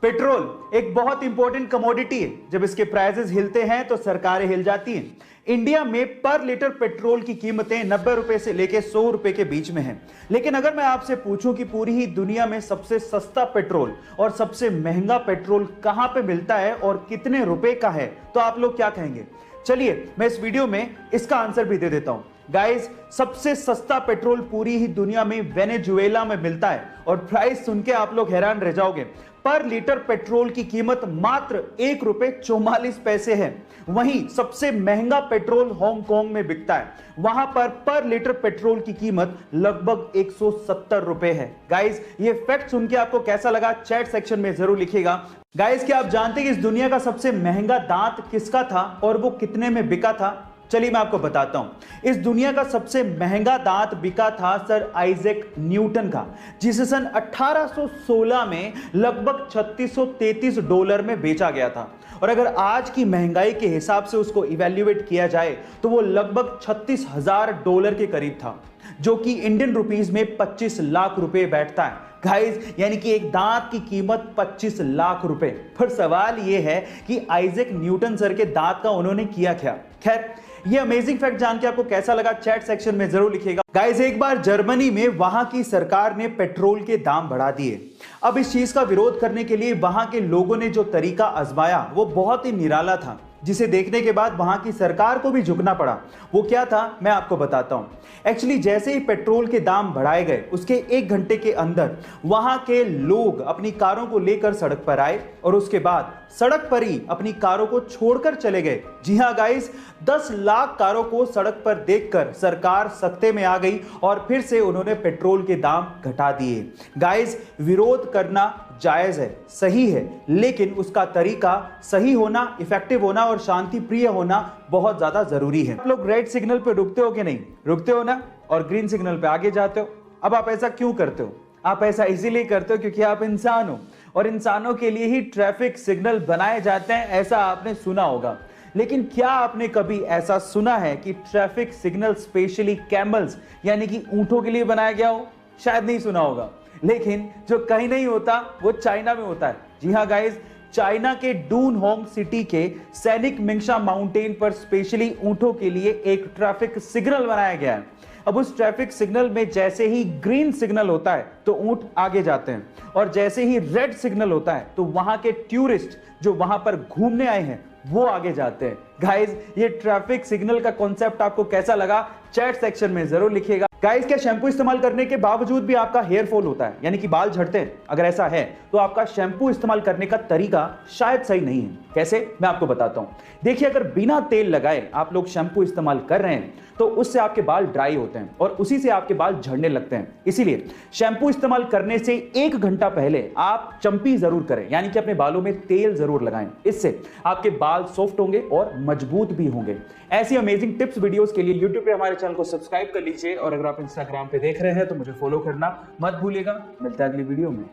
Petrol एक बहुत important commodity है। जब इसके प्राइसेस हिलते हैं तो सरकारें हिल जाती हैं। इंडिया में पर लीटर पेट्रोल की कीमतें 90 रुपए से लेकर 100 रुपए के बीच में हैं। लेकिन अगर मैं आपसे पूछूं कि पूरी ही दुनिया में सबसे सस्ता पेट्रोल और सबसे महंगा पेट्रोल कहां पे मिलता है और कितने रुपए का है, तो आप लोग क्या कहेंगे? चलिए मैं इस वीडियो में इसका आंसर भी दे देता हूं। गाइस, सबसे सस्ता पेट्रोल पूरी ही दुनिया में वेनेजुएला में मिलता है और प्राइस सुन के आप लोग हैरान रह जाओगे। पर लीटर पेट्रोल की कीमत मात्र ₹1.44 है। वहीं सबसे महंगा पेट्रोल हांगकांग में बिकता है। वहां पर लीटर पेट्रोल की कीमत लगभग ₹170 है। गाइस, ये फैक्ट सुन के आपको कैसा लगा, चैट सेक्शन में जरूर लिखिएगा। गाइस, क्या आप जानते हैं कि इस दुनिया का सबसे महंगा दांत किसका था और वो कितने में बिका था? चलिए मैं आपको बताता हूं। इस दुनिया का सबसे महंगा दांत बिका था सर आइजैक न्यूटन का, जिसे सन 1816 में लगभग $3633 में बेचा गया था। और अगर आज की महंगाई के हिसाब से उसको इवैल्यूएट किया जाए तो वो लगभग $36,000 के करीब था, जो कि इंडियन रुपीस में 25 लाख रुपए बैठता है। गाइस, यानी कि एक दांत की कीमत 25 लाख रुपए। पर सवाल यह है कि आइजैक न्यूटन सर के दांत का उन्होंने किया क्या? खैर, ये अमेजिंग फैक्ट जान के आपको कैसा लगा, चैट सेक्शन में जरूर लिखिएगा। गाइस, एक बार जर्मनी में वहां की सरकार ने पेट्रोल के दाम बढ़ा दिए। अब इस चीज का विरोध करने के लिए वहां के लोगों ने जो तरीका आजमाया वो बहुत ही निराला था, जिसे देखने के बाद वहां की सरकार को भी झुकना पड़ा। वो क्या था, मैं आपको बताता हूं। एक्चुअली जैसे ही पेट्रोल के दाम बढ़ाए गए, उसके 1 घंटे के अंदर वहां के लोग अपनी कारों को लेकर सड़क पर आए और उसके बाद सड़क पर ही अपनी कारों को छोड़कर चले गए। जी हां गाइस, 10 लाख कारों को सड़क पर देखकर सरकार सख्ते में आ गई और फिर से उन्होंने पेट्रोल के दाम घटा दिए। गाइस, विरोध करना जायज है, सही है, लेकिन उसका तरीका सही होना, इफेक्टिव होना और शांति प्रिय होना बहुत ज्यादा जरूरी है। आप लोग रेड सिग्नल पे रुकते हो कि नहीं? रुकते हो ना, और ग्रीन सिग्नल पे आगे जाते हो। अब आप ऐसा क्यों करते हो? आप ऐसा इसीलिए करते हो क्योंकि आप इंसान हो और इंसानों के लिए ही ट्रैफिक सिग्नल बनाए जाते हैं, ऐसा आपने सुना होगा। लेकिन क्या आपने कभी ऐसा सुना है कि ट्रैफिक सिग्नल स्पेशली कैमल्स यानी कि ऊंटों के लिए बनाया गया हो? शायद नहीं सुना होगा। लेकिन जो कहीं नहीं होता वो चाइना में होता है। जी हाँ गाइस, चाइना के डूनहोंग सिटी के सैनिक मिंगशा माउंटेन पर स्पेशली ऊंटों के लिए एक ट्रैफिक सिग्नल बनाया गया है। अब उस ट्रैफिक सिग्नल में जैसे ही ग्रीन सिग्नल होता है तो ऊंट आगे जाते हैं, और जैसे ही रेड सिग्नल होता है तो वहां के टूरिस्ट जो वहां पर घूमने आए हैं वो आगे जाते हैं। गाइस, ये ट्रैफिक सिग्नल का कॉन्सेप्ट आपको कैसा लगा, चैट सेक्शन में जरूर लिखिएगा। गाइस, क्या शैम्पू इस्तेमाल करने के बावजूद भी आपका हेयर फॉल होता है, यानी कि बाल झड़ते हैं? अगर ऐसा है तो आपका शैम्पू इस्तेमाल करने का तरीका शायद सही नहीं है। कैसे, मैं आपको बताता हूं। देखिए, अगर बिना तेल लगाए आप लोग शैम्पू इस्तेमाल कर रहे हैं तो उससे आपके बाल ड्राई होते हैं और उसी से आपके बाल झड़ने लगते हैं। इसीलिए शैम्पू इस्तेमाल करने से 1 घंटा पहले आप चंपी जरूर करें, यानी कि अपने बालों में तेल जरूर लगाएं। इससे आपके बाल सॉफ्ट होंगे और मजबूत भी होंगे। ऐसी अमेजिंग टिप्स वीडियोस के लिए यूट्यूब पे हमारे चैनल को सब्सक्राइब कर लीजिए और अगर आप इंस्टाग्राम पे देख रहे हैं तो मुझे फॉलो करना मत भूलिएगा। मिलता है अगली वीडियो में।